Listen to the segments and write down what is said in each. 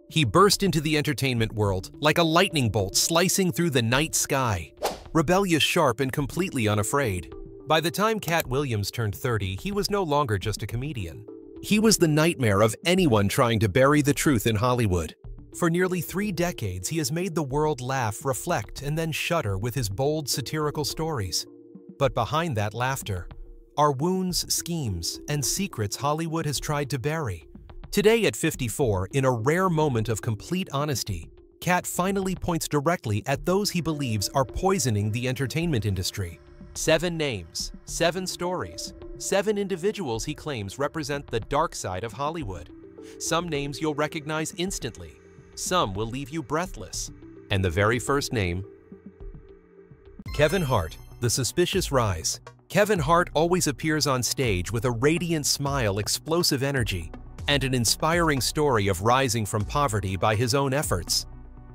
He burst into the entertainment world like a lightning bolt slicing through the night sky. Rebellious, sharp, and completely unafraid. By the time Katt Williams turned 30, he was no longer just a comedian. He was the nightmare of anyone trying to bury the truth in Hollywood. For nearly 3 decades, he has made the world laugh, reflect, and then shudder with his bold, satirical stories. But behind that laughter are wounds, schemes, and secrets Hollywood has tried to bury. Today at 54, in a rare moment of complete honesty, Katt finally points directly at those he believes are poisoning the entertainment industry. 7 names, 7 stories, 7 individuals he claims represent the dark side of Hollywood. Some names you'll recognize instantly. Some will leave you breathless. And the very first name: Kevin Hart, the suspicious rise. Kevin Hart always appears on stage with a radiant smile, explosive energy, and an inspiring story of rising from poverty by his own efforts.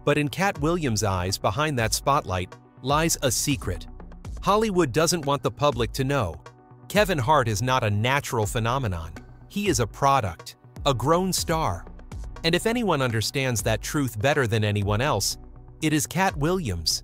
But in Katt Williams' eyes, behind that spotlight, lies a secret. Hollywood doesn't want the public to know. Kevin Hart is not a natural phenomenon. He is a product, a grown star. And if anyone understands that truth better than anyone else, it is Katt Williams,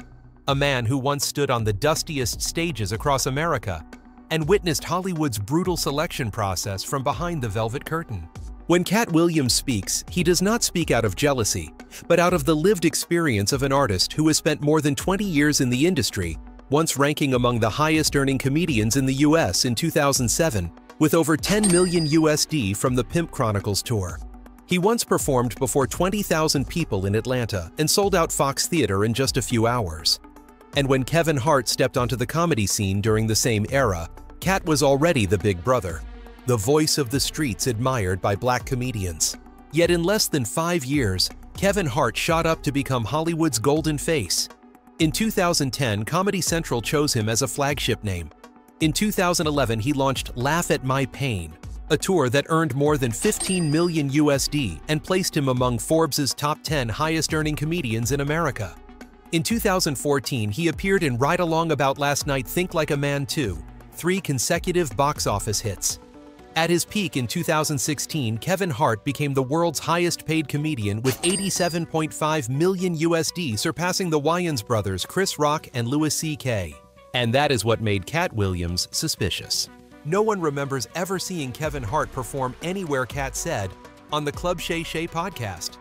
a man who once stood on the dustiest stages across America and witnessed Hollywood's brutal selection process from behind the velvet curtain. When Katt Williams speaks, he does not speak out of jealousy, but out of the lived experience of an artist who has spent more than 20 years in the industry, once ranking among the highest-earning comedians in the US in 2007, with over $10 million USD from the Pimp Chronicles tour. He once performed before 20,000 people in Atlanta and sold out Fox Theater in just a few hours. And when Kevin Hart stepped onto the comedy scene during the same era, Katt was already the big brother, the voice of the streets admired by black comedians. Yet in less than 5 years, Kevin Hart shot up to become Hollywood's golden face. In 2010, Comedy Central chose him as a flagship name. In 2011, he launched Laugh at My Pain, a tour that earned more than $15 million USD and placed him among Forbes' top 10 highest-earning comedians in America. In 2014, he appeared in Ride Along About Last Night, Think Like a Man 2, 3 consecutive box office hits. At his peak in 2016, Kevin Hart became the world's highest-paid comedian with $87.5 million USD, surpassing the Wayans brothers Chris Rock and Louis C.K. And that is what made Katt Williams suspicious. No one remembers ever seeing Kevin Hart perform anywhere Katt said on the Club Shay Shay podcast.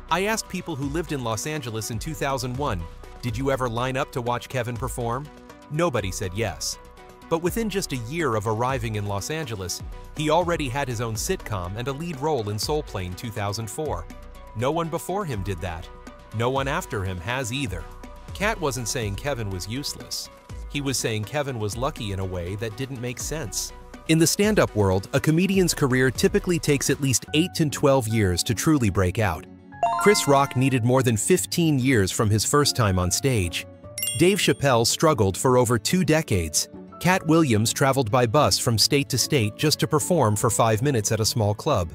I asked people who lived in Los Angeles in 2001, did you ever line up to watch Kevin perform? Nobody said yes. But within just a year of arriving in Los Angeles, he already had his own sitcom and a lead role in Soul Plane 2004. No one before him did that. No one after him has either. Katt wasn't saying Kevin was useless. He was saying Kevin was lucky in a way that didn't make sense. In the stand-up world, a comedian's career typically takes at least 8 to 12 years to truly break out. Chris Rock needed more than 15 years from his first time on stage. Dave Chappelle struggled for over 2 decades. Katt Williams traveled by bus from state to state just to perform for 5 minutes at a small club.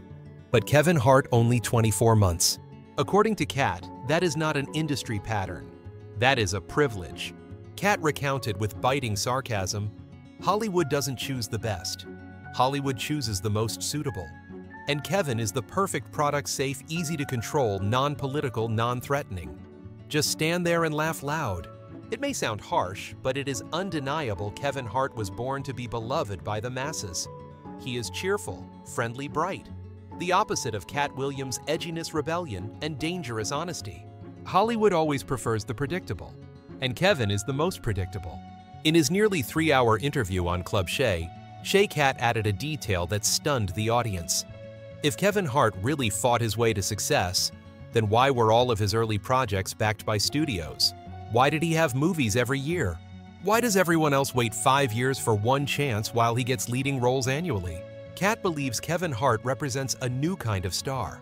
But Kevin Hart only 24 months. According to Katt, that is not an industry pattern. That is a privilege. Katt recounted with biting sarcasm, Hollywood doesn't choose the best. Hollywood chooses the most suitable. And Kevin is the perfect product, safe, easy to control, non-political, non-threatening. Just stand there and laugh loud. It may sound harsh, but it is undeniable Kevin Hart was born to be beloved by the masses. He is cheerful, friendly, bright. The opposite of Katt Williams' edginess, rebellion, and dangerous honesty. Hollywood always prefers the predictable, and Kevin is the most predictable. In his nearly 3-hour interview on Club Shay, Katt added a detail that stunned the audience. If Kevin Hart really fought his way to success, then why were all of his early projects backed by studios? Why did he have movies every year? Why does everyone else wait 5 years for one chance while he gets leading roles annually? Katt believes Kevin Hart represents a new kind of star.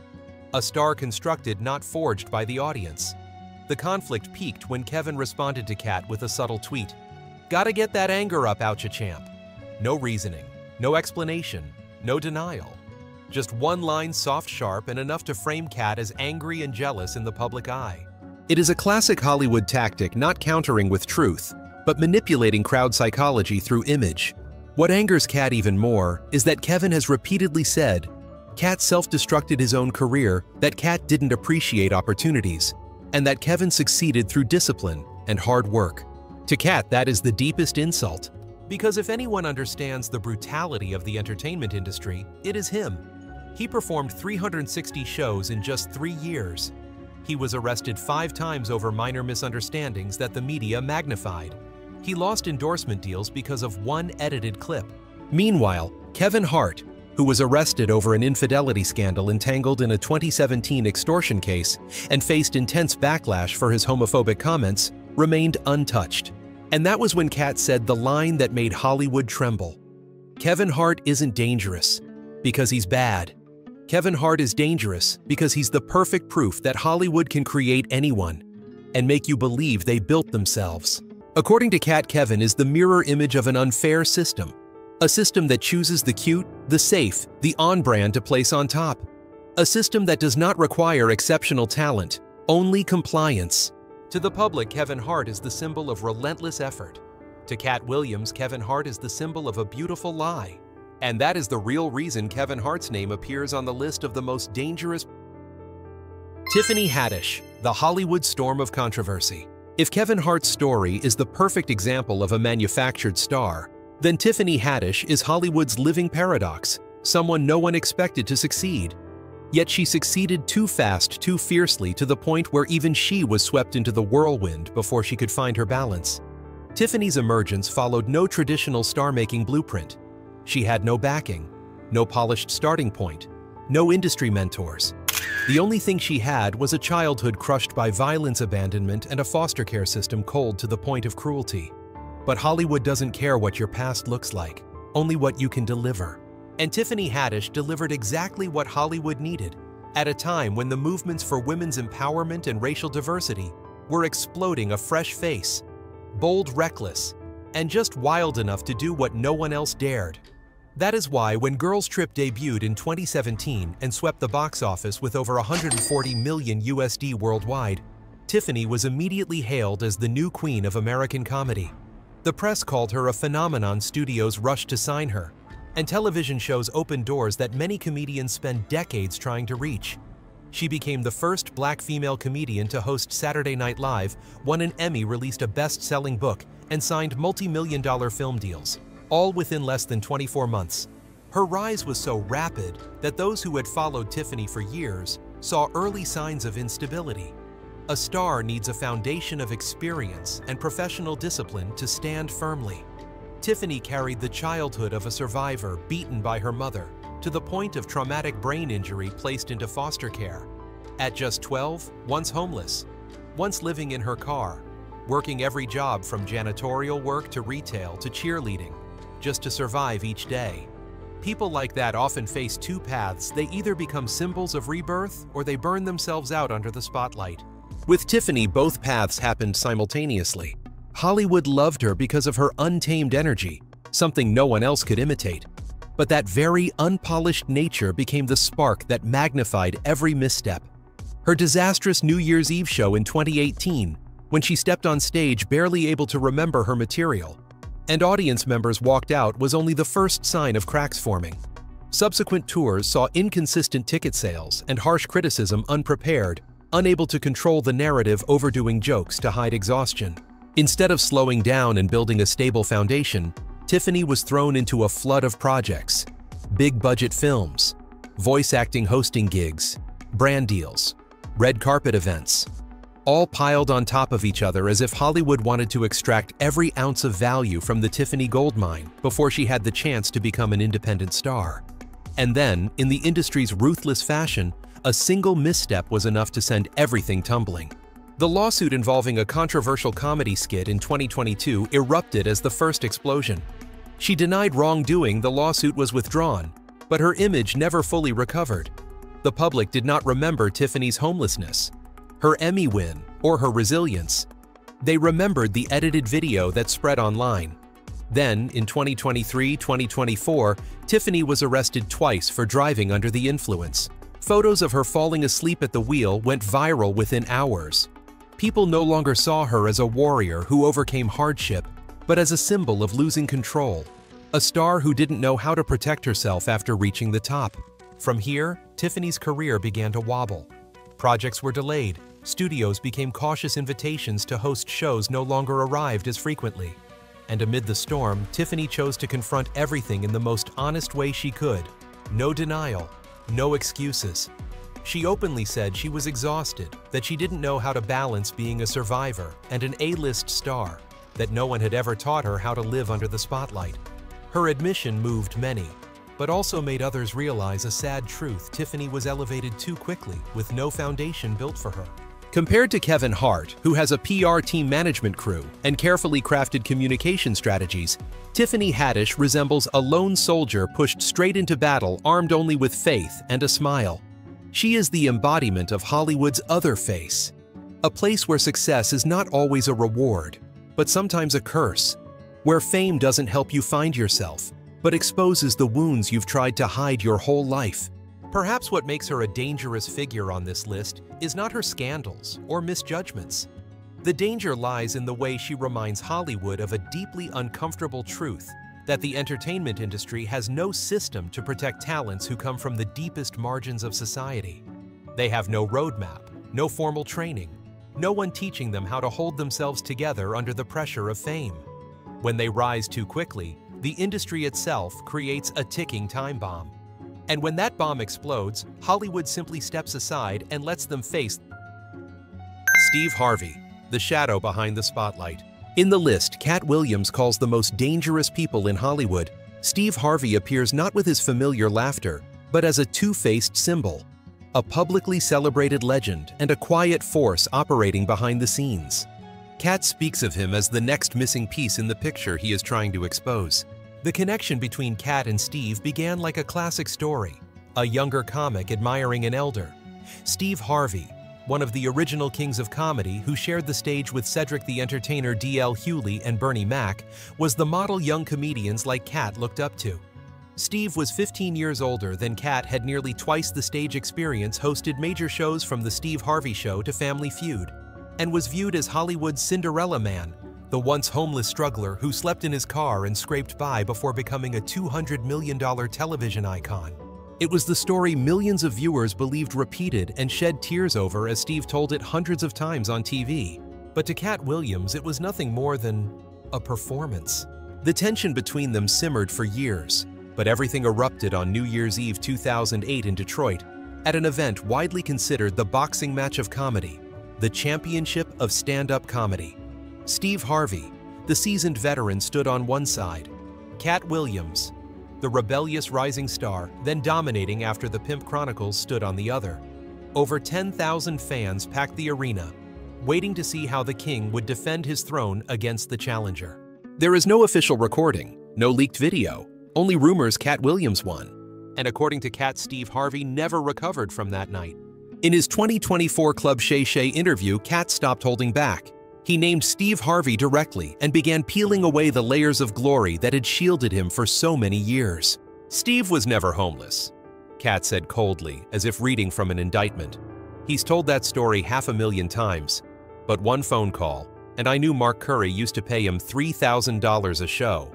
A star constructed, not forged by the audience. The conflict peaked when Kevin responded to Katt with a subtle tweet. Gotta get that anger up, oucha champ. No reasoning, no explanation, no denial. Just one line, soft, sharp, and enough to frame Katt as angry and jealous in the public eye. It is a classic Hollywood tactic, not countering with truth, but manipulating crowd psychology through image. What angers Katt even more is that Kevin has repeatedly said, Katt self-destructed his own career, that Katt didn't appreciate opportunities, and that Kevin succeeded through discipline and hard work. To Katt, that is the deepest insult. Because if anyone understands the brutality of the entertainment industry, it is him. He performed 360 shows in just 3 years. He was arrested 5 times over minor misunderstandings that the media magnified. He lost endorsement deals because of one edited clip. Meanwhile, Kevin Hart, who was arrested over an infidelity scandal entangled in a 2017 extortion case and faced intense backlash for his homophobic comments, remained untouched. And that was when Katt said the line that made Hollywood tremble. Kevin Hart isn't dangerous because he's bad. Kevin Hart is dangerous because he's the perfect proof that Hollywood can create anyone and make you believe they built themselves. According to Katt, Kevin is the mirror image of an unfair system. A system that chooses the cute, the safe, the on-brand to place on top. A system that does not require exceptional talent, only compliance. To the public, Kevin Hart is the symbol of relentless effort. To Katt Williams, Kevin Hart is the symbol of a beautiful lie. And that is the real reason Kevin Hart's name appears on the list of the most dangerous. Tiffany Haddish, the Hollywood storm of controversy. If Kevin Hart's story is the perfect example of a manufactured star, then Tiffany Haddish is Hollywood's living paradox, someone no one expected to succeed. Yet she succeeded too fast, too fiercely, to the point where even she was swept into the whirlwind before she could find her balance. Tiffany's emergence followed no traditional star-making blueprint. She had no backing, no polished starting point, no industry mentors. The only thing she had was a childhood crushed by violence, abandonment, and a foster care system cold to the point of cruelty. But Hollywood doesn't care what your past looks like, only what you can deliver. And Tiffany Haddish delivered exactly what Hollywood needed, at a time when the movements for women's empowerment and racial diversity were exploding a fresh face, bold, reckless, and just wild enough to do what no one else dared. That is why when Girls Trip debuted in 2017 and swept the box office with over 140 million USD worldwide, Tiffany was immediately hailed as the new queen of American comedy. The press called her a phenomenon, studios rushed to sign her, and television shows opened doors that many comedians spend decades trying to reach. She became the first black female comedian to host Saturday Night Live, won an Emmy, released a best-selling book, and signed multi-million-dollar film deals, all within less than 24 months. Her rise was so rapid that those who had followed Tiffany for years saw early signs of instability. A star needs a foundation of experience and professional discipline to stand firmly. Tiffany carried the childhood of a survivor beaten by her mother to the point of traumatic brain injury, placed into foster care. At just 12, once homeless, once living in her car, working every job from janitorial work to retail to cheerleading, just to survive each day. People like that often face two paths. They either become symbols of rebirth or they burn themselves out under the spotlight. With Tiffany, both paths happened simultaneously. Hollywood loved her because of her untamed energy, something no one else could imitate. But that very unpolished nature became the spark that magnified every misstep. Her disastrous New Year's Eve show in 2018, when she stepped on stage barely able to remember her material, and audience members walked out, was only the first sign of cracks forming. Subsequent tours saw inconsistent ticket sales and harsh criticism, unprepared, unable to control the narrative, overdoing jokes to hide exhaustion. Instead of slowing down and building a stable foundation, Tiffany was thrown into a flood of projects, big-budget films, voice acting, hosting gigs, brand deals, red carpet events, all piled on top of each other as if Hollywood wanted to extract every ounce of value from the Tiffany goldmine before she had the chance to become an independent star. And then, in the industry's ruthless fashion, a single misstep was enough to send everything tumbling. The lawsuit involving a controversial comedy skit in 2022 erupted as the first explosion. She denied wrongdoing, the lawsuit was withdrawn, but her image never fully recovered. The public did not remember Tiffany's homelessness, her Emmy win, or her resilience. They remembered the edited video that spread online. Then, in 2023-2024, Tiffany was arrested twice for driving under the influence. Photos of her falling asleep at the wheel went viral within hours. People no longer saw her as a warrior who overcame hardship, but as a symbol of losing control, a star who didn't know how to protect herself after reaching the top. From here, Tiffany's career began to wobble. Projects were delayed, studios became cautious invitations to host shows no longer arrived as frequently. And amid the storm, Tiffany chose to confront everything in the most honest way she could. No denial, no excuses. She openly said she was exhausted, that she didn't know how to balance being a survivor and an A-list star, that no one had ever taught her how to live under the spotlight. Her admission moved many, but also made others realize a sad truth: Tiffany was elevated too quickly, with no foundation built for her. Compared to Kevin Hart, who has a PR team management crew and carefully crafted communication strategies, Tiffany Haddish resembles a lone soldier pushed straight into battle armed only with faith and a smile. She is the embodiment of Hollywood's other face, a place where success is not always a reward, but sometimes a curse, where fame doesn't help you find yourself, but exposes the wounds you've tried to hide your whole life. Perhaps what makes her a dangerous figure on this list is not her scandals or misjudgments. The danger lies in the way she reminds Hollywood of a deeply uncomfortable truth: that the entertainment industry has no system to protect talents who come from the deepest margins of society. They have no roadmap, no formal training, no one teaching them how to hold themselves together under the pressure of fame. When they rise too quickly, the industry itself creates a ticking time bomb. And when that bomb explodes, Hollywood simply steps aside and lets them face Steve Harvey, the shadow behind the spotlight. In the list Katt Williams calls the most dangerous people in Hollywood, Steve Harvey appears not with his familiar laughter, but as a two-faced symbol, a publicly celebrated legend and a quiet force operating behind the scenes. Katt speaks of him as the next missing piece in the picture he is trying to expose. The connection between Katt and Steve began like a classic story, a younger comic admiring an elder. Steve Harvey, one of the original kings of comedy who shared the stage with Cedric the Entertainer, D.L. Hewley, and Bernie Mac, was the model young comedians like Katt looked up to. Steve was 15 years older than Katt, had nearly twice the stage experience, hosted major shows from The Steve Harvey Show to Family Feud, and was viewed as Hollywood's Cinderella Man, the once homeless struggler who slept in his car and scraped by before becoming a $200 million television icon. It was the story millions of viewers believed repeated and shed tears over as Steve told it hundreds of times on TV. But to Katt Williams, it was nothing more than a performance. The tension between them simmered for years, but everything erupted on New Year's Eve 2008 in Detroit, at an event widely considered the boxing match of comedy, the championship of stand-up comedy. Steve Harvey, the seasoned veteran, stood on one side. Katt Williams, the rebellious rising star, then dominating after the Pimp Chronicles, stood on the other. Over 10,000 fans packed the arena, waiting to see how the king would defend his throne against the challenger. There is no official recording, no leaked video, only rumors Katt Williams won. And according to Katt, Steve Harvey never recovered from that night. In his 2024 Club Shay Shay interview, Katt stopped holding back. He named Steve Harvey directly and began peeling away the layers of glory that had shielded him for so many years. Steve was never homeless, Katt said coldly, as if reading from an indictment. He's told that story 500,000 times, but one phone call, and I knew Mark Curry used to pay him $3,000 a show,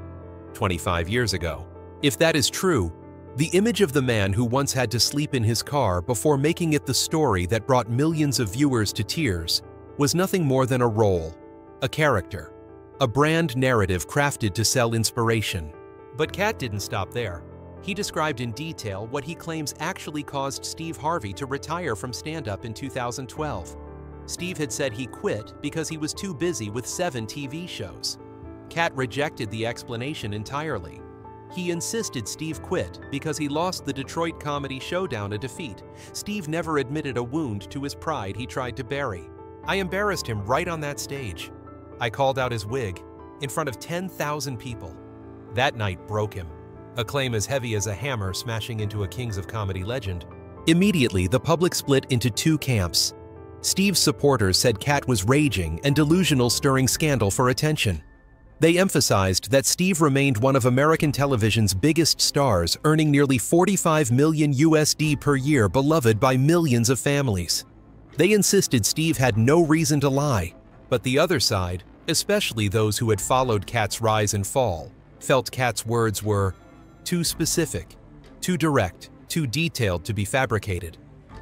25 years ago. If that is true, the image of the man who once had to sleep in his car before making it the story that brought millions of viewers to tears was nothing more than a role, a character, a brand narrative crafted to sell inspiration. But Katt didn't stop there. He described in detail what he claims actually caused Steve Harvey to retire from stand-up in 2012. Steve had said he quit because he was too busy with 7 TV shows. Katt rejected the explanation entirely. He insisted Steve quit because he lost the Detroit Comedy Showdown a defeat. Steve never admitted a wound to his pride he tried to bury. I embarrassed him right on that stage. I called out his wig in front of 10,000 people. That night broke him, a claim as heavy as a hammer smashing into a Kings of Comedy legend. Immediately, the public split into 2 camps. Steve's supporters said Katt was raging and delusional, stirring scandal for attention. They emphasized that Steve remained one of American television's biggest stars, earning nearly $45 million USD per year, beloved by millions of families. They insisted Steve had no reason to lie, but the other side, especially those who had followed Katt's rise and fall, felt Katt's words were too specific, too direct, too detailed to be fabricated.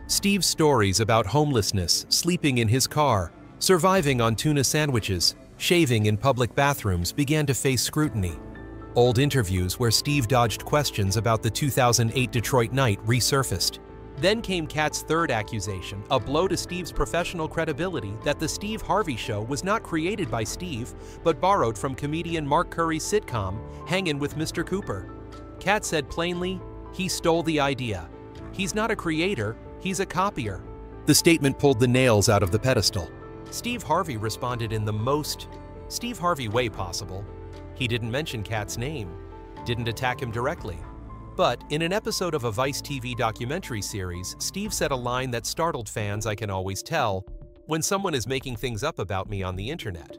Steve's stories about homelessness, sleeping in his car, surviving on tuna sandwiches, shaving in public bathrooms began to face scrutiny. Old interviews where Steve dodged questions about the 2008 Detroit night resurfaced. Then came Katt's third accusation, a blow to Steve's professional credibility that the Steve Harvey Show was not created by Steve, but borrowed from comedian Mark Curry's sitcom, Hangin' with Mr. Cooper. Katt said plainly, he stole the idea. He's not a creator, he's a copier. The statement pulled the nails out of the pedestal. Steve Harvey responded in the most Steve Harvey way possible. He didn't mention Katt's name, didn't attack him directly. But in an episode of a Vice TV documentary series, Steve said a line that startled fans. I can always tell when someone is making things up about me on the internet.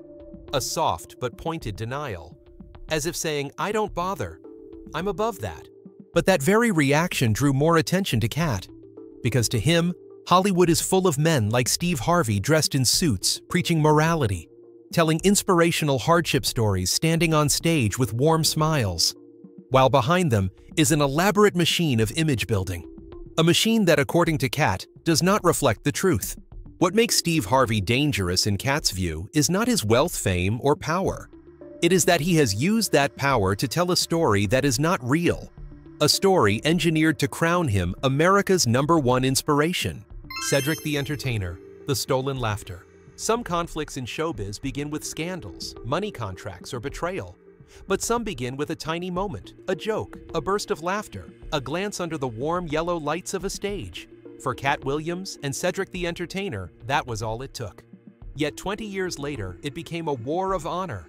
A soft but pointed denial, as if saying, I don't bother, I'm above that. But that very reaction drew more attention to Katt, because to him, Hollywood is full of men like Steve Harvey dressed in suits, preaching morality, telling inspirational hardship stories, standing on stage with warm smiles, while behind them is an elaborate machine of image building. A machine that, according to Katt, does not reflect the truth. What makes Steve Harvey dangerous in Katt's view is not his wealth, fame, or power. It is that he has used that power to tell a story that is not real. A story engineered to crown him America's #1 inspiration. Cedric the Entertainer, the stolen laughter. Some conflicts in showbiz begin with scandals, money contracts, or betrayal. But some begin with a tiny moment, a joke, a burst of laughter, a glance under the warm yellow lights of a stage. For Katt Williams and Cedric the Entertainer, that was all it took. Yet 20 years later, it became a war of honor,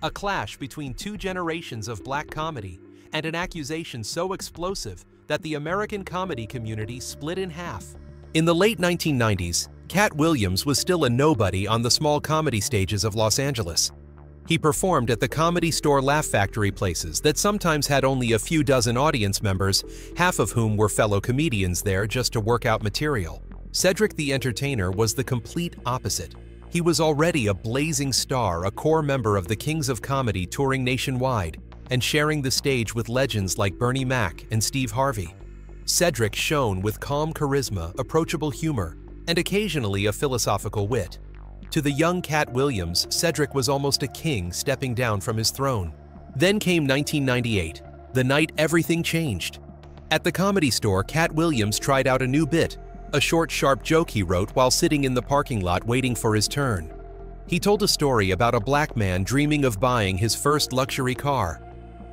a clash between two generations of black comedy, and an accusation so explosive that the American comedy community split in half. In the late 1990s, Katt Williams was still a nobody on the small comedy stages of Los Angeles. He performed at the Comedy Store Laugh Factory places that sometimes had only a few dozen audience members, half of whom were fellow comedians there just to work out material. Cedric the Entertainer was the complete opposite. He was already a blazing star, a core member of the Kings of Comedy touring nationwide and sharing the stage with legends like Bernie Mac and Steve Harvey. Cedric shone with calm charisma, approachable humor, and occasionally a philosophical wit. To the young Katt Williams, Cedric was almost a king stepping down from his throne. Then came 1998, the night everything changed. At the Comedy Store, Katt Williams tried out a new bit, a short, sharp joke he wrote while sitting in the parking lot waiting for his turn. He told a story about a black man dreaming of buying his first luxury car.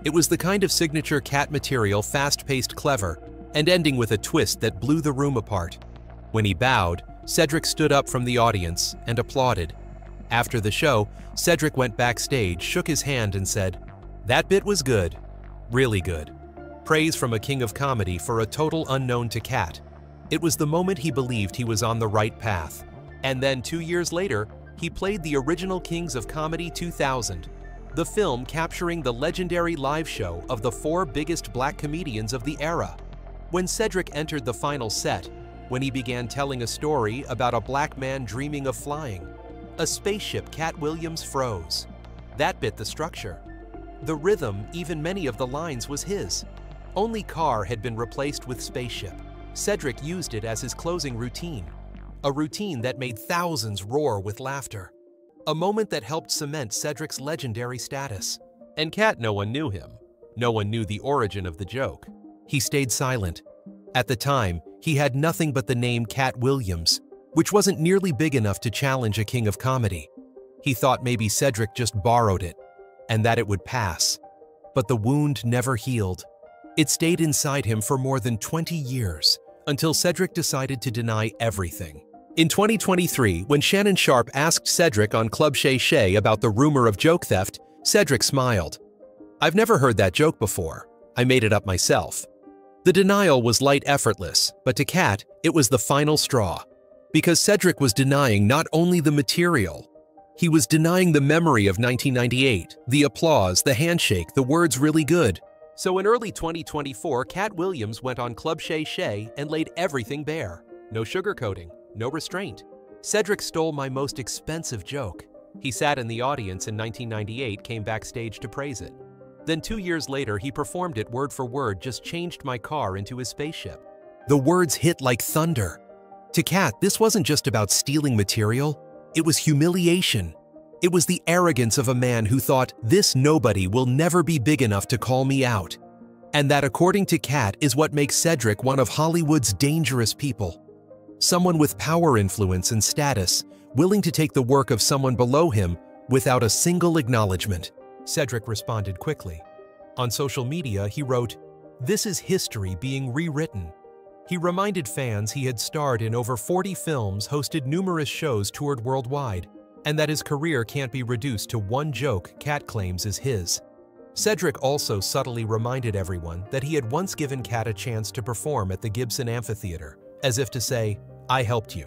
It was the kind of signature Katt material, fast-paced, clever, and ending with a twist that blew the room apart. When he bowed, Cedric stood up from the audience and applauded. After the show, Cedric went backstage, shook his hand, and said, "That bit was good. Really good." Praise from a king of comedy for a total unknown to Katt. It was the moment he believed he was on the right path. And then 2 years later, he played the original Kings of Comedy 2000, the film capturing the legendary live show of the 4 biggest black comedians of the era. When Cedric entered the final set, when he began telling a story about a black man dreaming of flying, a spaceship, Katt Williams froze. That bit the structure. The rhythm, even many of the lines, was his. Only car had been replaced with spaceship. Cedric used it as his closing routine, a routine that made thousands roar with laughter, a moment that helped cement Cedric's legendary status. And Katt, no one knew him. No one knew the origin of the joke. He stayed silent. At the time, he had nothing but the name Katt Williams, which wasn't nearly big enough to challenge a king of comedy. He thought maybe Cedric just borrowed it, and that it would pass. But the wound never healed. It stayed inside him for more than 20 years, until Cedric decided to deny everything. In 2023, when Shannon Sharpe asked Cedric on Club Shay Shay about the rumor of joke theft, Cedric smiled. "I've never heard that joke before. I made it up myself." The denial was light, effortless, but to Katt, it was the final straw. Because Cedric was denying not only the material, he was denying the memory of 1998, the applause, the handshake, the words "really good." So in early 2024, Katt Williams went on Club Shay Shay and laid everything bare. No sugarcoating, no restraint. "Cedric stole my most expensive joke." He sat in the audience in 1998, came backstage to praise it. Then 2 years later, he performed it word for word, "Just changed my car into his spaceship." The words hit like thunder. To Katt, this wasn't just about stealing material, it was humiliation. It was the arrogance of a man who thought, this nobody will never be big enough to call me out. And that, according to Katt, is what makes Cedric one of Hollywood's dangerous people. Someone with power, influence, and status, willing to take the work of someone below him without a single acknowledgement. Cedric responded quickly. On social media, he wrote, "This is history being rewritten." He reminded fans he had starred in over 40 films, hosted numerous shows, toured worldwide, and that his career can't be reduced to one joke Katt claims is his. Cedric also subtly reminded everyone that he had once given Katt a chance to perform at the Gibson Amphitheater, as if to say, "I helped you.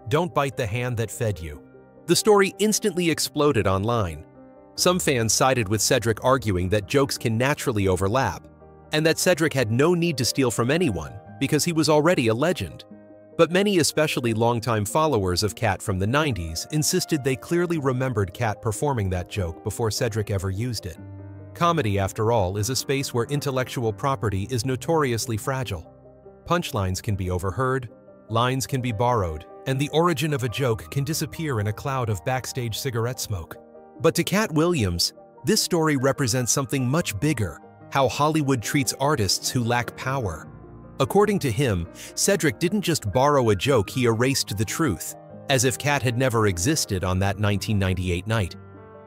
Don't bite the hand that fed you." The story instantly exploded online. Some fans sided with Cedric, arguing that jokes can naturally overlap, and that Cedric had no need to steal from anyone because he was already a legend. But many, especially longtime followers of Katt from the 90s, insisted they clearly remembered Katt performing that joke before Cedric ever used it. Comedy, after all, is a space where intellectual property is notoriously fragile. Punchlines can be overheard, lines can be borrowed, and the origin of a joke can disappear in a cloud of backstage cigarette smoke. But to Katt Williams, this story represents something much bigger: how Hollywood treats artists who lack power. According to him, Cedric didn't just borrow a joke, he erased the truth, as if Katt had never existed on that 1998 night.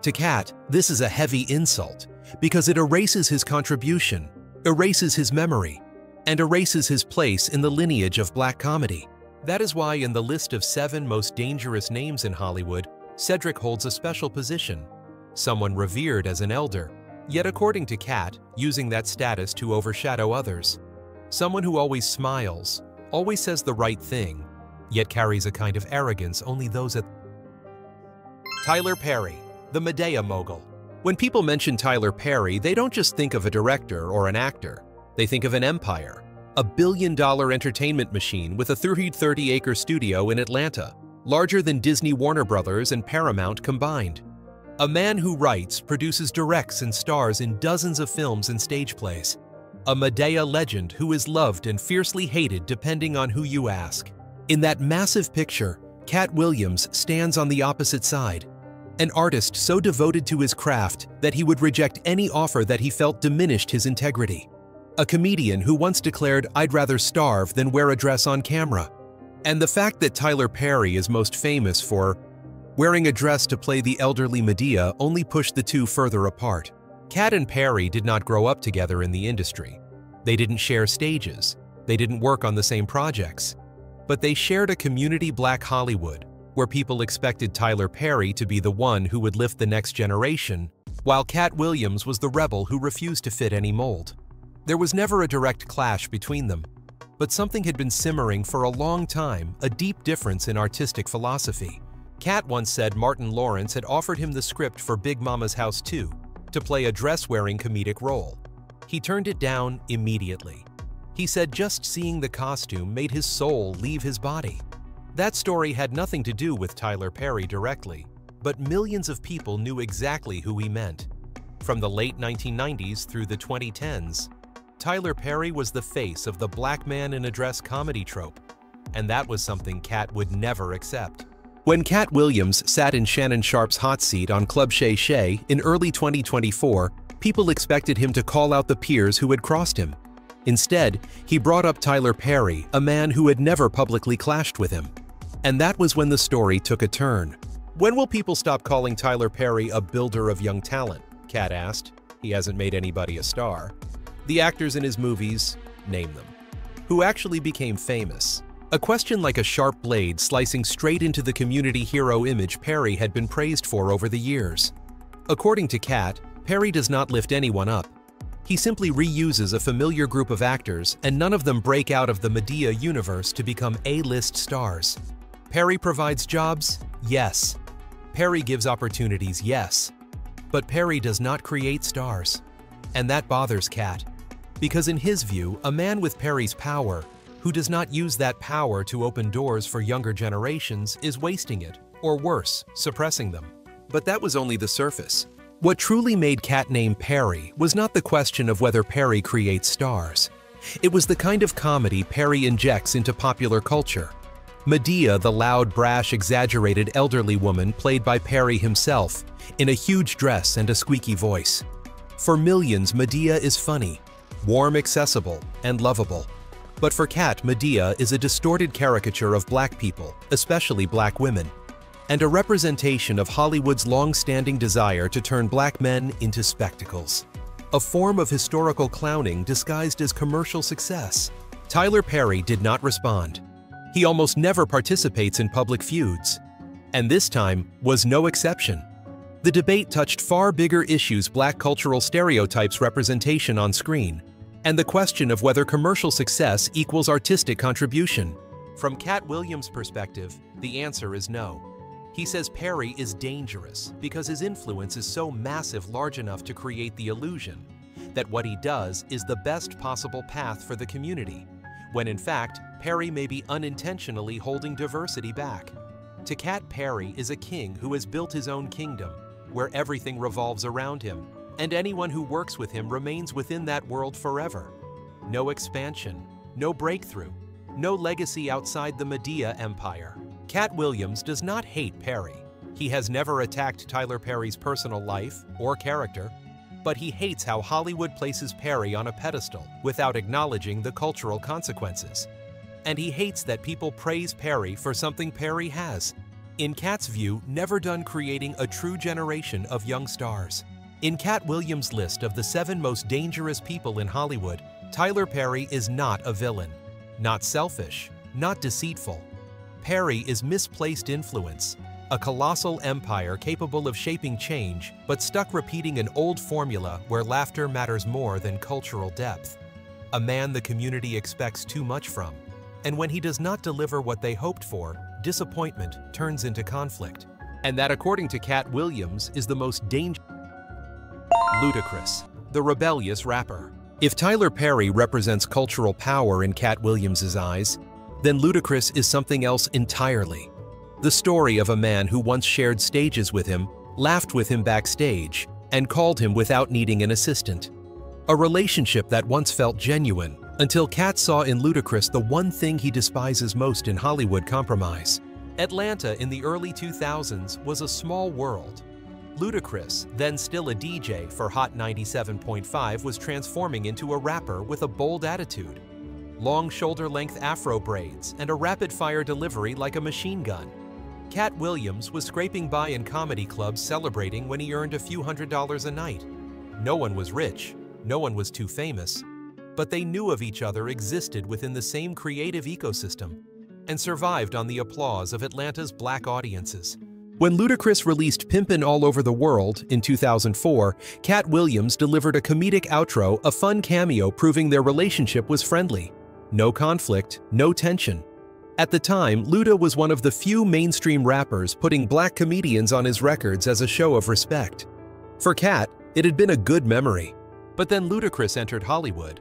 To Katt, this is a heavy insult, because it erases his contribution, erases his memory, and erases his place in the lineage of black comedy. That is why in the list of 7 most dangerous names in Hollywood, Cedric holds a special position, someone revered as an elder, yet according to Katt, using that status to overshadow others. Someone who always smiles, always says the right thing, yet carries a kind of arrogance only those at... Tyler Perry, the Medea mogul. When people mention Tyler Perry, they don't just think of a director or an actor. They think of an empire, a billion-dollar entertainment machine with a 330-acre studio in Atlanta, larger than Disney, Warner Brothers, and Paramount combined. A man who writes, produces, directs, and stars in dozens of films and stage plays. A Medea legend who is loved and fiercely hated depending on who you ask. In that massive picture, Katt Williams stands on the opposite side. An artist so devoted to his craft that he would reject any offer that he felt diminished his integrity. A comedian who once declared, "I'd rather starve than wear a dress on camera." And the fact that Tyler Perry is most famous for wearing a dress to play the elderly Medea only pushed the two further apart. Katt and Perry did not grow up together in the industry. They didn't share stages. They didn't work on the same projects. But they shared a community, Black Hollywood, where people expected Tyler Perry to be the one who would lift the next generation, while Katt Williams was the rebel who refused to fit any mold. There was never a direct clash between them, but something had been simmering for a long time, a deep difference in artistic philosophy. Katt once said Martin Lawrence had offered him the script for Big Mama's House 2 to play a dress-wearing comedic role. He turned it down immediately. He said just seeing the costume made his soul leave his body. That story had nothing to do with Tyler Perry directly, but millions of people knew exactly who he meant. From the late 1990s through the 2010s, Tyler Perry was the face of the black man in a dress comedy trope, and that was something Katt would never accept. When Katt Williams sat in Shannon Sharpe's hot seat on Club Shay Shay in early 2024, people expected him to call out the peers who had crossed him. Instead, he brought up Tyler Perry, a man who had never publicly clashed with him. And that was when the story took a turn. "When will people stop calling Tyler Perry a builder of young talent?" Katt asked. "He hasn't made anybody a star." The actors in his movies, name them. Who actually became famous? A question like a sharp blade slicing straight into the community hero image Perry had been praised for over the years. According to Katt, Perry does not lift anyone up. He simply reuses a familiar group of actors, and none of them break out of the Medea universe to become A-list stars. Perry provides jobs? Yes. Perry gives opportunities? Yes. But Perry does not create stars. And that bothers Katt. Because in his view, a man with Perry's power, who does not use that power to open doors for younger generations, is wasting it, or worse, suppressing them. But that was only the surface. What truly made Katt name Perry was not the question of whether Perry creates stars. It was the kind of comedy Perry injects into popular culture. Medea, the loud, brash, exaggerated elderly woman played by Perry himself, in a huge dress and a squeaky voice. For millions, Medea is funny, warm, accessible, and lovable. But for Katt, Medea is a distorted caricature of black people, especially black women, and a representation of Hollywood's long-standing desire to turn black men into spectacles. A form of historical clowning disguised as commercial success. Tyler Perry did not respond. He almost never participates in public feuds, and this time was no exception. The debate touched far bigger issues: black cultural stereotypes, representation on screen, and the question of whether commercial success equals artistic contribution. From Katt Williams' perspective, the answer is no. He says Perry is dangerous because his influence is so massive, large enough to create the illusion that what he does is the best possible path for the community, when in fact, Perry may be unintentionally holding diversity back. To Katt, Perry is a king who has built his own kingdom, where everything revolves around him, and anyone who works with him remains within that world forever. No expansion, no breakthrough, no legacy outside the Medea empire. Katt Williams does not hate Perry. He has never attacked Tyler Perry's personal life or character, but he hates how Hollywood places Perry on a pedestal without acknowledging the cultural consequences. And he hates that people praise Perry for something Perry has, in Katt's view, never done creating a true generation of young stars. In Katt Williams' list of the 7 most dangerous people in Hollywood, Tyler Perry is not a villain, not selfish, not deceitful. Perry is misplaced influence, a colossal empire capable of shaping change, but stuck repeating an old formula where laughter matters more than cultural depth. A man the community expects too much from, and when he does not deliver what they hoped for, disappointment turns into conflict. And that, according to Katt Williams, is the most dangerous. Ludacris, the rebellious rapper. If Tyler Perry represents cultural power in Katt Williams' eyes, then Ludacris is something else entirely. The story of a man who once shared stages with him, laughed with him backstage, and called him without needing an assistant. A relationship that once felt genuine, until Katt saw in Ludacris the one thing he despises most in Hollywood: compromise. Atlanta in the early 2000s was a small world. Ludacris, then still a DJ for Hot 97.5, was transforming into a rapper with a bold attitude. Long shoulder-length afro braids and a rapid-fire delivery like a machine gun. Katt Williams was scraping by in comedy clubs celebrating when he earned a few $100s a night. No one was rich, no one was too famous, but they knew of each other, existed within the same creative ecosystem, and survived on the applause of Atlanta's black audiences. When Ludacris released Pimpin' All Over the World in 2004, Katt Williams delivered a comedic outro, a fun cameo proving their relationship was friendly. No conflict, no tension. At the time, Luda was one of the few mainstream rappers putting black comedians on his records as a show of respect. For Katt, it had been a good memory. But then Ludacris entered Hollywood,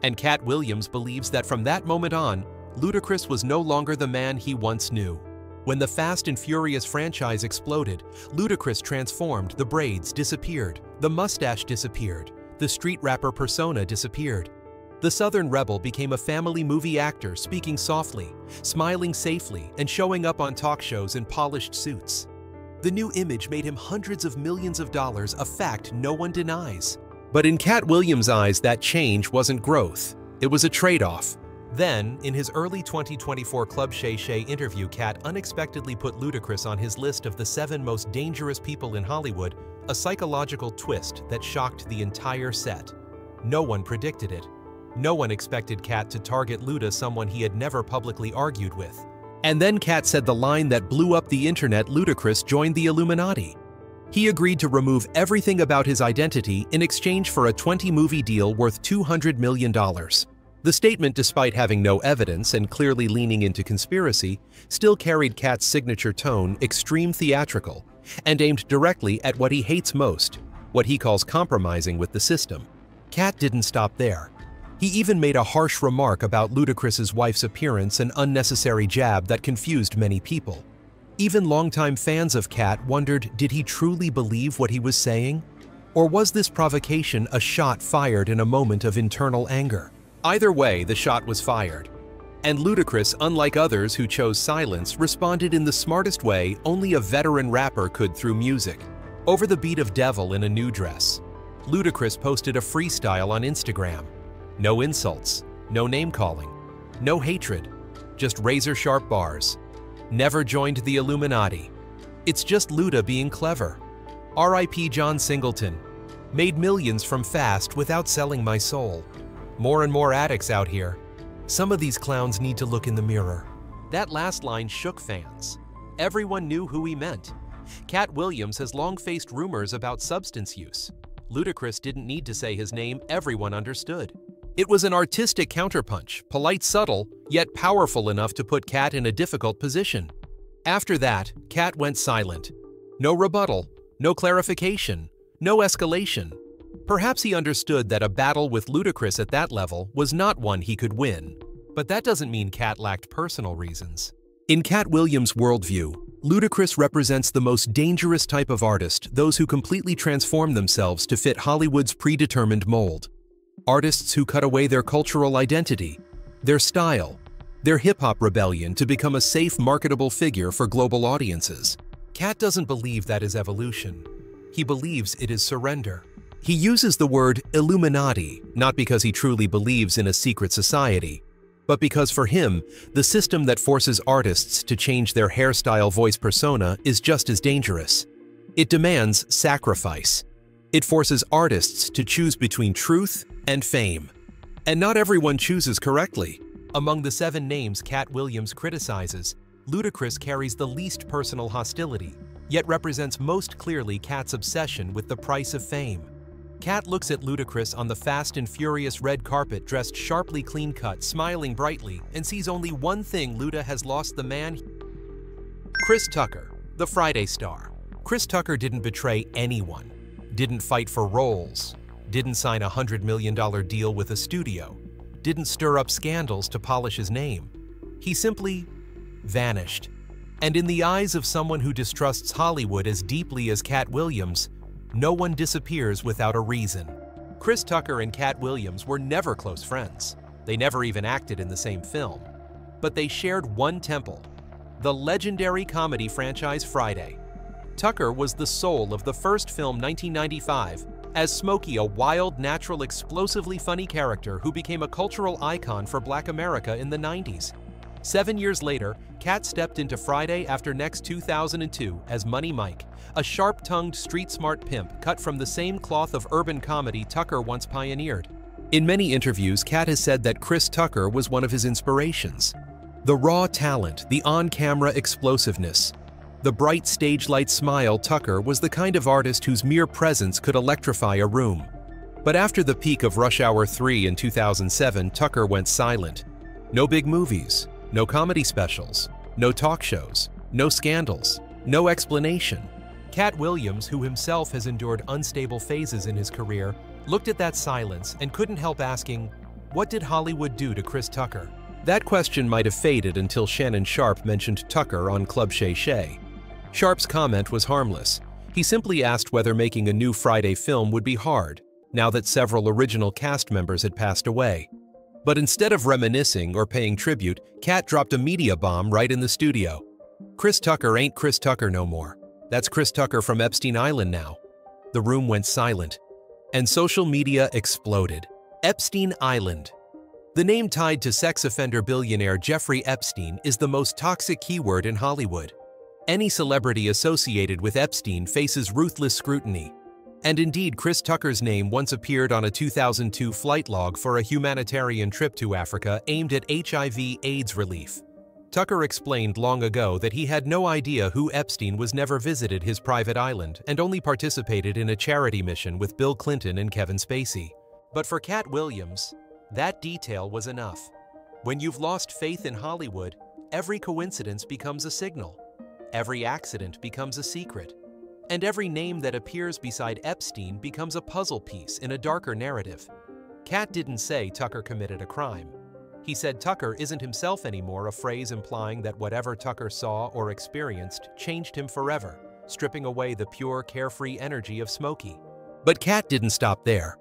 and Katt Williams believes that from that moment on, Ludacris was no longer the man he once knew. When the Fast and Furious franchise exploded, Ludacris transformed, the braids disappeared, the mustache disappeared, the street rapper persona disappeared. The Southern Rebel became a family movie actor, speaking softly, smiling safely, and showing up on talk shows in polished suits. The new image made him hundreds of millions of dollars, a fact no one denies. But in Katt Williams' eyes, that change wasn't growth. It was a trade-off. Then, in his early 2024 Club Shay Shay interview, Katt unexpectedly put Ludacris on his list of the 7 most dangerous people in Hollywood, a psychological twist that shocked the entire set. No one predicted it. No one expected Katt to target Luda, someone he had never publicly argued with. And then Katt said the line that blew up the internet: Ludacris joined the Illuminati. He agreed to remove everything about his identity in exchange for a 20-movie deal worth $200 million. The statement, despite having no evidence and clearly leaning into conspiracy, still carried Katt's signature tone, extreme theatrical, and aimed directly at what he hates most, what he calls compromising with the system. Katt didn't stop there. He even made a harsh remark about Ludacris's wife's appearance, an unnecessary jab that confused many people. Even longtime fans of Katt wondered, did he truly believe what he was saying? Or was this provocation a shot fired in a moment of internal anger? Either way, the shot was fired. And Ludacris, unlike others who chose silence, responded in the smartest way only a veteran rapper could through music. Over the beat of Devil in a New Dress, Ludacris posted a freestyle on Instagram. No insults, no name-calling, no hatred, just razor-sharp bars. Never joined the Illuminati. It's just Luda being clever. R.I.P. John Singleton. Made millions from fast without selling my soul. More and more addicts out here. Some of these clowns need to look in the mirror. That last line shook fans. Everyone knew who he meant. Katt Williams has long faced rumors about substance use. Ludacris didn't need to say his name, everyone understood. It was an artistic counterpunch, polite, subtle, yet powerful enough to put Katt in a difficult position. After that, Katt went silent. No rebuttal, no clarification, no escalation. Perhaps he understood that a battle with Ludacris at that level was not one he could win. But that doesn't mean Katt lacked personal reasons. In Katt Williams' worldview, Ludacris represents the most dangerous type of artist, those who completely transform themselves to fit Hollywood's predetermined mold. Artists who cut away their cultural identity, their style, their hip-hop rebellion to become a safe, marketable figure for global audiences. Katt doesn't believe that is evolution. He believes it is surrender. He uses the word Illuminati, not because he truly believes in a secret society, but because for him, the system that forces artists to change their hairstyle, voice persona is just as dangerous. It demands sacrifice. It forces artists to choose between truth and fame. And not everyone chooses correctly. Among the 7 names Katt Williams criticizes, Ludacris carries the least personal hostility, yet represents most clearly Katt's obsession with the price of fame. Katt looks at Ludacris on the fast and furious red carpet, dressed sharply clean-cut, smiling brightly, and sees only one thing: Luda has lost the man. Chris Tucker, the Friday star. Chris Tucker didn't betray anyone, didn't fight for roles, didn't sign a $100 million deal with a studio, didn't stir up scandals to polish his name. He simply vanished. And in the eyes of someone who distrusts Hollywood as deeply as Katt Williams, no one disappears without a reason. Chris Tucker and Katt Williams were never close friends. They never even acted in the same film. But they shared one temple, the legendary comedy franchise Friday. Tucker was the soul of the first film, 1995, as Smokey, a wild, natural, explosively funny character who became a cultural icon for Black America in the 90s. 7 years later, Katt stepped into Friday after Next 2002 as Money Mike, a sharp-tongued, street-smart pimp cut from the same cloth of urban comedy Tucker once pioneered. In many interviews, Katt has said that Chris Tucker was one of his inspirations. The raw talent, the on-camera explosiveness, the bright stage-light smile. Tucker was the kind of artist whose mere presence could electrify a room. But after the peak of Rush Hour 3 in 2007, Tucker went silent. No big movies, no comedy specials, no talk shows, no scandals, no explanation. Katt Williams, who himself has endured unstable phases in his career, looked at that silence and couldn't help asking, what did Hollywood do to Chris Tucker? That question might have faded until Shannon Sharpe mentioned Tucker on Club Shay Shay. Sharpe's comment was harmless. He simply asked whether making a new Friday film would be hard, now that several original cast members had passed away. But instead of reminiscing or paying tribute, Katt dropped a media bomb right in the studio. Chris Tucker ain't Chris Tucker no more. That's Chris Tucker from Epstein Island now. The room went silent, and social media exploded. Epstein Island. The name tied to sex offender billionaire Jeffrey Epstein is the most toxic keyword in Hollywood. Any celebrity associated with Epstein faces ruthless scrutiny. And indeed, Chris Tucker's name once appeared on a 2002 flight log for a humanitarian trip to Africa aimed at HIV/AIDS relief. Tucker explained long ago that he had no idea who Epstein was, never visited his private island, and only participated in a charity mission with Bill Clinton and Kevin Spacey. But for Katt Williams, that detail was enough. When you've lost faith in Hollywood, every coincidence becomes a signal. Every accident becomes a secret. And every name that appears beside Epstein becomes a puzzle piece in a darker narrative. Katt didn't say Tucker committed a crime. He said Tucker isn't himself anymore, a phrase implying that whatever Tucker saw or experienced changed him forever, stripping away the pure, carefree energy of Smokey. But Katt didn't stop there.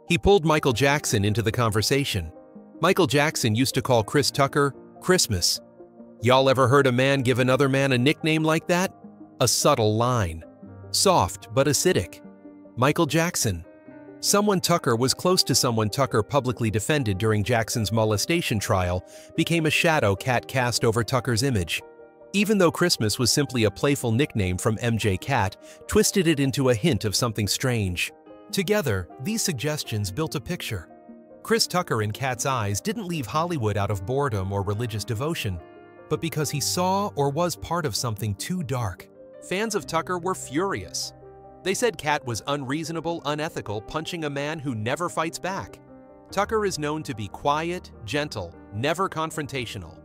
He pulled Michael Jackson into the conversation. Michael Jackson used to call Chris Tucker Christmas. Y'all ever heard a man give another man a nickname like that? A subtle line. Soft but acidic. Michael Jackson. Someone Tucker was close to someone Tucker publicly defended during Jackson's molestation trial became a shadow Katt cast over Tucker's image. Even though Christmas was simply a playful nickname from MJ, Katt twisted it into a hint of something strange. Together, these suggestions built a picture. Chris Tucker in Katt's eyes didn't leave Hollywood out of boredom or religious devotion, but because he saw or was part of something too dark. Fans of Tucker were furious. They said Katt was unreasonable, unethical, punching a man who never fights back. Tucker is known to be quiet, gentle, never confrontational.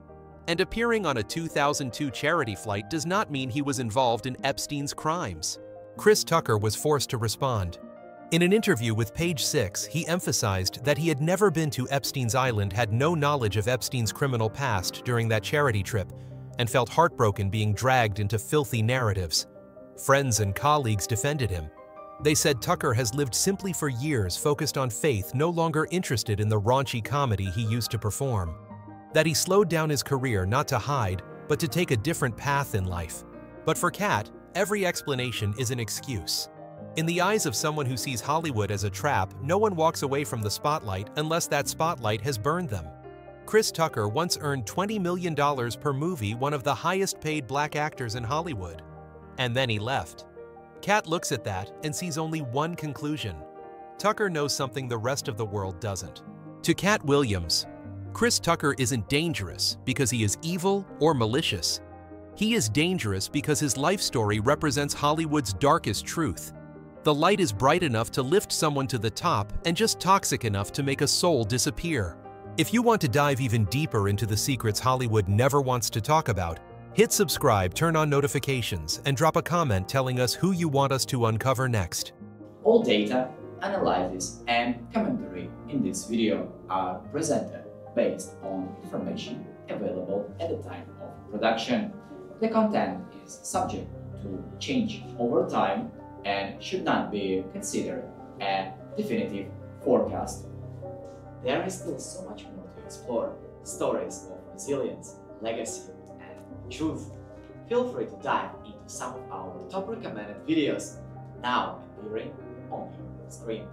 And appearing on a 2002 charity flight does not mean he was involved in Epstein's crimes. Chris Tucker was forced to respond. In an interview with Page 6, he emphasized that he had never been to Epstein's Island, had no knowledge of Epstein's criminal past during that charity trip, and felt heartbroken being dragged into filthy narratives. Friends and colleagues defended him. They said Tucker has lived simply for years, focused on faith, no longer interested in the raunchy comedy he used to perform. That he slowed down his career not to hide, but to take a different path in life. But for Katt, every explanation is an excuse. In the eyes of someone who sees Hollywood as a trap, no one walks away from the spotlight unless that spotlight has burned them. Chris Tucker once earned $20 million per movie, one of the highest-paid black actors in Hollywood. And then he left. Katt looks at that and sees only one conclusion. Tucker knows something the rest of the world doesn't. To Katt Williams, Chris Tucker isn't dangerous because he is evil or malicious. He is dangerous because his life story represents Hollywood's darkest truth. The light is bright enough to lift someone to the top and just toxic enough to make a soul disappear. If you want to dive even deeper into the secrets Hollywood never wants to talk about, hit subscribe, turn on notifications, and drop a comment telling us who you want us to uncover next. All data, analysis, and commentary in this video are presented based on information available at the time of production. The content is subject to change over time and should not be considered a definitive forecast. There is still so much more to explore. Stories of resilience, legacy, and truth. Feel free to dive into some of our top recommended videos now appearing on your screen.